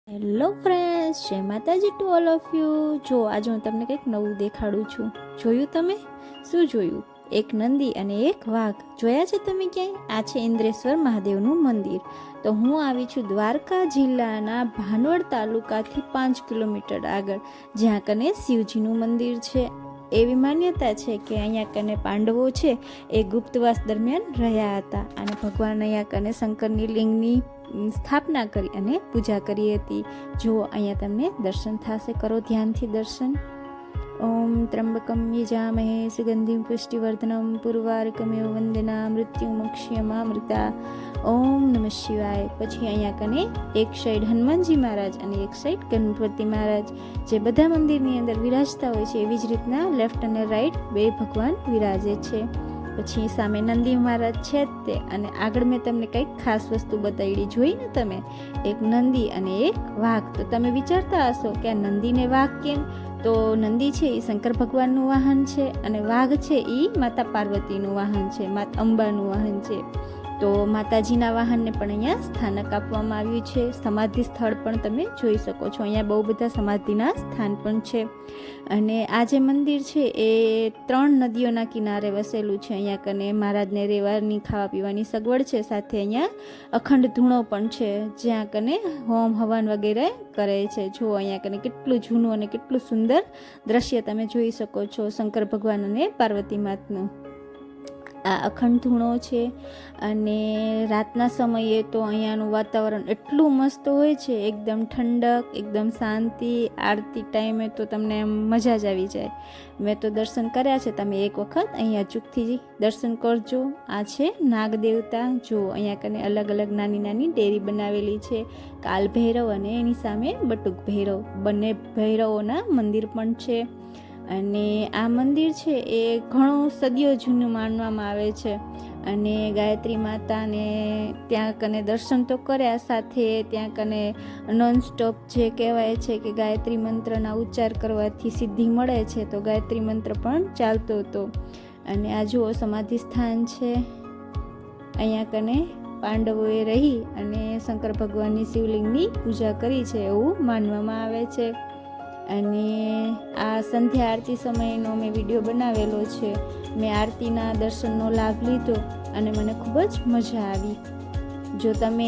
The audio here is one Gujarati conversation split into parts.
હેલો ફ્રેન્ડ્સ, જય માતાજી ટુ ઓલ ઓફ યુ. જો આજે હું તમને કંઈક નવું દેખાડું છું. જોયું તમે? શું જોયું? એક નંદી અને એક વાઘ. જોયા છે તમે ક્યાંય? આ છે ઇન્દ્રેશ્વર મહાદેવનું મંદિર. તો હું આવી છું દ્વારકા જિલ્લાના ભાનવડ તાલુકાથી 5 કિલોમીટર આગળ, જ્યાં કને શિવજીનું મંદિર છે. એવી માન્યતા છે કે અહીંયા કને પાંડવો છે એ ગુપ્તવાસ દરમિયાન રહ્યા હતા અને ભગવાન અહીંયા કને શંકરની લિંગની સ્થાપના કરી અને પૂજા કરી હતી. જો અહીંયા તમને દર્શન થશે, કરો ધ્યાનથી દર્શન. ઓમ ત્રંબકમ યજામહે સુગંધિમ પુષ્ટિવર્ધનમ પુર્વાર્કમેવ વંદના મૃત્યુમોક્ષ્યમામૃતા. ઓમ નમઃ શિવાય. પછી અહીંયા કને એક સાઈડ હનુમાનજી મહારાજ અને એક સાઈડ ગણપતિ મહારાજ, જે બધા મંદિરની અંદર વિરાજતા હોય છે એવી જ રીતના લેફ્ટ અને રાઈટ બે ભગવાન વિરાજે છે. પછી સામે નંદી મહારાજ છે જ તે, અને આગળ મેં તમને કંઈક ખાસ વસ્તુ બતાવી. જોઈ ને તમે? એક નંદી અને એક વાઘ. તો તમે વિચારતા હશો કે આ નંદી ને વાઘ કેમ? તો નંદી છે એ શંકર ભગવાનનું વાહન છે અને વાઘ છે એ માતા પાર્વતીનું વાહન છે, માતા અંબાનું વાહન છે. તો માતાજીના વાહનને પણ અહીંયા સ્થાનક આપવામાં આવ્યું છે. સમાધિ સ્થળ પણ તમે જોઈ શકો છો. અહીંયા બહુ બધા સમાધિના સ્થાન પણ છે. અને આ જે મંદિર છે એ 3 નદીઓના કિનારે વસેલું છે. અહીંયા કને મહારાજને રહેવાની ખાવા પીવાની સગવડ છે, સાથે અહીંયા અખંડ ધૂણો પણ છે, જ્યાં કને હોમ હવન વગેરે કરે છે. જો અહીંયા કને કેટલું જૂનું અને કેટલું સુંદર દ્રશ્ય તમે જોઈ શકો છો, શંકર ભગવાન અને પાર્વતી માતનું. આ અખંડ ધૂણો છે. અને રાતના સમયે તો અહીંયાનું વાતાવરણ એટલું મસ્ત હોય છે, એકદમ ઠંડક, એકદમ શાંતિ. આરતી ટાઈમે તો તમને એમ મજા જ આવી જાય. મેં તો દર્શન કર્યા છે, તમે એક વખત અહીંયા ચૂકથી દર્શન કરજો. આ છે નાગ દેવતા. જો અહીંયા કને અલગ અલગ નાની નાની ડેરી બનાવેલી છે. કાલ ભૈરવ અને એની સામે બટુક ભૈરવ, બંને ભૈરવોના મંદિર પણ છે. અને આ મંદિર છે એ ઘણું સદીઓ જૂનું માનવામાં આવે છે. અને ગાયત્રી માતાને ત્યાં કને દર્શન તો કર્યા, સાથે ત્યાં કને નોનસ્ટોપ જે કહેવાય છે કે ગાયત્રી મંત્રના ઉચ્ચાર કરવાથી સિદ્ધિ મળે છે, તો ગાયત્રી મંત્ર પણ ચાલતો હતો. અને આ જુઓ સમાધિ સ્થાન છે. અહીંયા કને પાંડવોએ રહી અને શંકર ભગવાનની શિવલિંગની પૂજા કરી છે એવું માનવામાં આવે છે. અને આ સંધ્યા આરતી સમયનો મેં વિડીયો બનાવેલો છે. મેં આરતીના દર્શનનો લાભ લીધો અને મને ખૂબ જ મજા આવી. જો તમે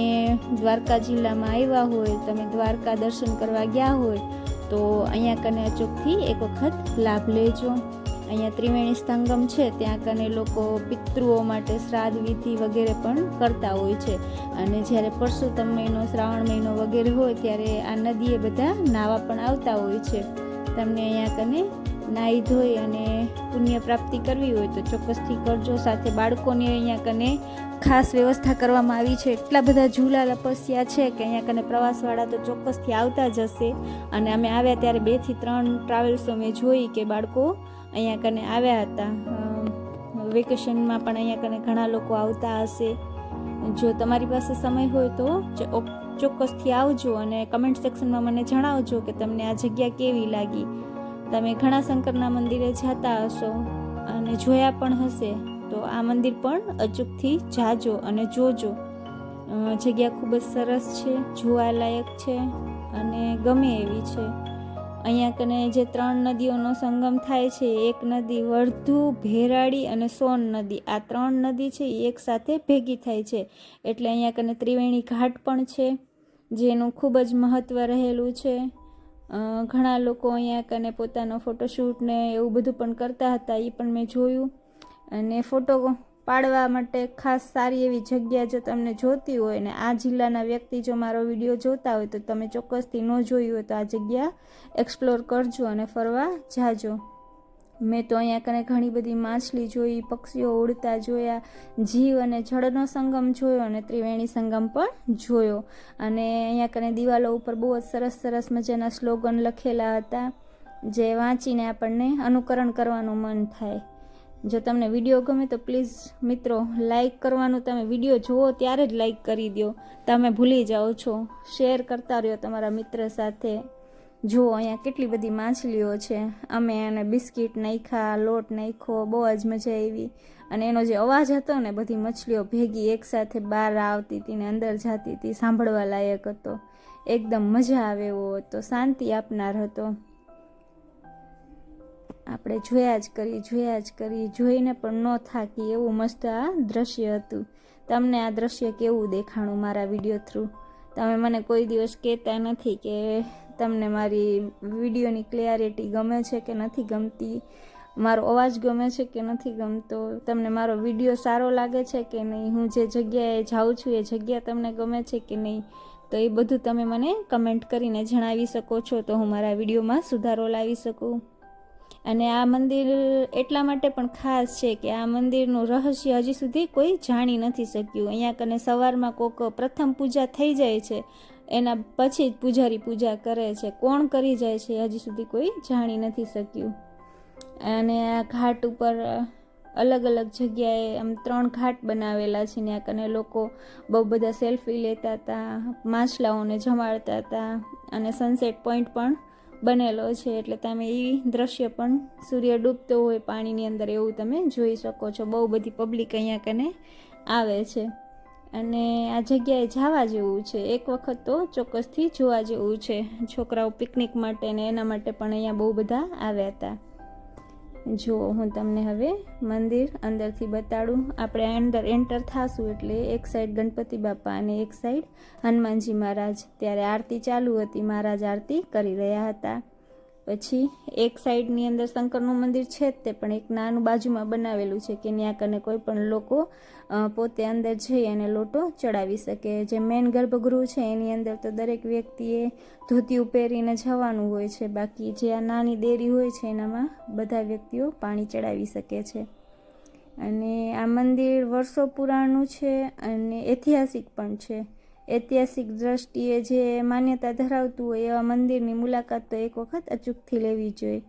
દ્વારકા જિલ્લામાં આવ્યા હોય, તમે દ્વારકા દર્શન કરવા ગયા હોય, તો અહીંયા કને અચૂકથી એક વખત લાભ લેજો. અહીંયા ત્રિવેણી સંગમ છે, ત્યાં કને લોકો પિતૃઓ માટે શ્રાદ્ધ વિધિ વગેરે પણ કરતા હોય છે. અને જ્યારે પરસોત્તમ મહિનો, શ્રાવણ મહિનો વગેરે હોય ત્યારે આ નદીએ બધા નાવા પણ આવતા હોય છે. તમને અહીંયા કને નાહી ધોઈ અને પુણ્ય પ્રાપ્તિ કરવી હોય તો ચોક્કસથી કરજો. સાથે બાળકોની અહીંયા કને ખાસ વ્યવસ્થા કરવામાં આવી છે. એટલા બધા ઝૂલા લપસ્યા છે કે અહીંયા કને પ્રવાસવાળા તો ચોક્કસથી આવતા જ હશે. અને અમે આવ્યા ત્યારે 2 થી 3 ટ્રાવેલ્સો મેં જોઈ કે બાળકો અહીંયા કને આવ્યા હતા. વેકેશનમાં પણ અહીંયા કને ઘણા લોકો આવતા હશે. જો તમારી પાસે સમય હોય તો ચોક્કસથી આવજો અને કમેન્ટ સેક્શનમાં મને જણાવજો કે તમને આ જગ્યા કેવી લાગી. તમે ઘણા શંકરના મંદિરે જતા હશો અને જોયા પણ હશે, તો આ મંદિર પણ અચૂકથી જાજો અને જોજો. જગ્યા ખૂબ જ સરસ છે, જોવાલાયક છે અને ગમે એવી છે. અહીંયા કને જે 3 નદીઓનો સંગમ થાય છે, એક નદી વર્ધુ, ભેરાડી અને સોન નદી, આ 3 નદી છે એ એક સાથે ભેગી થાય છે. એટલે અહીંયા કને ત્રિવેણી ઘાટ પણ છે, જેનું ખૂબ જ મહત્ત્વ રહેલું છે. ઘણા લોકો અહીંયા કને પોતાનો ફોટોશૂટ ને એવું બધું પણ કરતા હતા, એ પણ મેં જોયું. અને ફોટો પાડવા માટે ખાસ સારી એવી જગ્યા જો તમને જોતી હોય ને આ જિલ્લાના વ્યક્તિ જો મારો વિડીયો જોતા હોય, તો તમે ચોક્કસથી ન જોયું હોય તો આ જગ્યા એક્સપ્લોર કરજો અને ફરવા જાજો. મેં તો અહીંયા કને ઘણી બધી માછલી જોઈ, પક્ષીઓ ઉડતા જોયા, જીવ અને જળનો સંગમ જોયો અને ત્રિવેણી સંગમ પણ જોયો. અને અહીંયા કને દિવાલો ઉપર બહુ જ સરસ સરસ મજાના સ્લોગન લખેલા હતા, જે વાંચીને આપણને અનુકરણ કરવાનું મન થાય. જો તમને વિડીયો ગમે તો પ્લીઝ મિત્રો લાઈક કરવાનું, તમે વિડીયો જુઓ ત્યારે જ લાઈક કરી દો, તમે ભૂલી જાઓ છો. શેર કરતા રહ્યો તમારા મિત્ર સાથે. જુઓ અહીંયા કેટલી બધી માછલીઓ છે. અમે એને બિસ્કિટ નાખ્યા, લોટ નાખ્યો, બહુ જ મજા આવી. અને એનો જે અવાજ હતો ને, બધી મછલીઓ ભેગી એકસાથે બહાર આવતી હતી ને અંદર જતી હતી, સાંભળવા લાયક હતો. એકદમ મજા આવે એવો હતો, શાંતિ આપનાર હતો. આપણે જોયા જ કરી, જોઈને પણ ન થાકી એવું મસ્ત આ દ્રશ્ય હતું. તમને આ દ્રશ્ય કેવું દેખાણું મારા વિડીયો થ્રુ? તમે મને કોઈ દિવસ કહેતા નથી કે તમને મારી વિડીયોની ક્લિયરિટી ગમે છે કે નથી ગમતી, મારો અવાજ ગમે છે કે નથી ગમતો, તમને મારો વિડીયો સારો લાગે છે કે નહીં, હું જે જગ્યાએ જાઉં છું એ જગ્યા તમને ગમે છે કે નહીં, તો એ બધું તમે મને કમેન્ટ કરીને જણાવી શકો છો, તો હું મારા વિડીયોમાં સુધારો લાવી શકું. અને આ મંદિર એટલા માટે પણ ખાસ છે કે આ મંદિરનું રહસ્ય હજી સુધી કોઈ જાણી નથી શક્યું. અહીંયા કને સવારમાં કોક પ્રથમ પૂજા થઈ જાય છે, એના પછી જ પૂજારી પૂજા કરે છે. કોણ કરી જાય છે હજી સુધી કોઈ જાણી નથી શક્યું. અને આ ઘાટ ઉપર અલગ અલગ જગ્યાએ આમ 3 ઘાટ બનાવેલા છે. ત્યાં કને લોકો બહુ બધા સેલ્ફી લેતા હતા, માછલાઓને જમાડતા હતા, અને સનસેટ પોઈન્ટ પણ બનેલો છે. એટલે તમે એ દ્રશ્ય પણ સૂર્ય ડૂબતો હોય પાણીની અંદર એવું તમે જોઈ શકો છો. બહુ બધી પબ્લિક અહીંયા કને આવે છે અને આ જગ્યાએ જવા જેવું છે. એક વખત તો ચોક્કસથી જોવા જેવું છે. છોકરાઓ પિકનિક માટે ને એના માટે પણ અહીંયા બહુ બધા આવ્યા હતા. જો હું તમને હવે મંદિર અંદરથી બતાડું. આપણે અંદર એન્ટર થાશું એટલે એક સાઈડ ગણપતિ બાપા અને એક સાઈડ હનુમાનજી મહારાજ. ત્યારે આરતી ચાલુ હતી, મહારાજ આરતી કરી રહ્યા હતા. પછી એક સાઈડની અંદર શંકરનું મંદિર છે જ તે, પણ એક નાનું બાજુમાં બનાવેલું છે કે ત્યાં કને કોઈ પણ લોકો પોતે અંદર જઈ અને લોટો ચડાવી શકે. જે મેન ગર્ભગૃહ છે એની અંદર તો દરેક વ્યક્તિએ ધોતિયું પહેરીને જવાનું હોય છે. બાકી જે આ નાની દેરી હોય છે એનામાં બધા વ્યક્તિઓ પાણી ચડાવી શકે છે. અને આ મંદિર વર્ષો પુરાણું છે અને ઐતિહાસિક પણ છે. ઐતિહાસિક દ્રષ્ટિએ જે માન્યતા ધરાવતું હોય એવા મંદિરની મુલાકાત તો એક વખત અચૂકથી લેવી જોઈએ.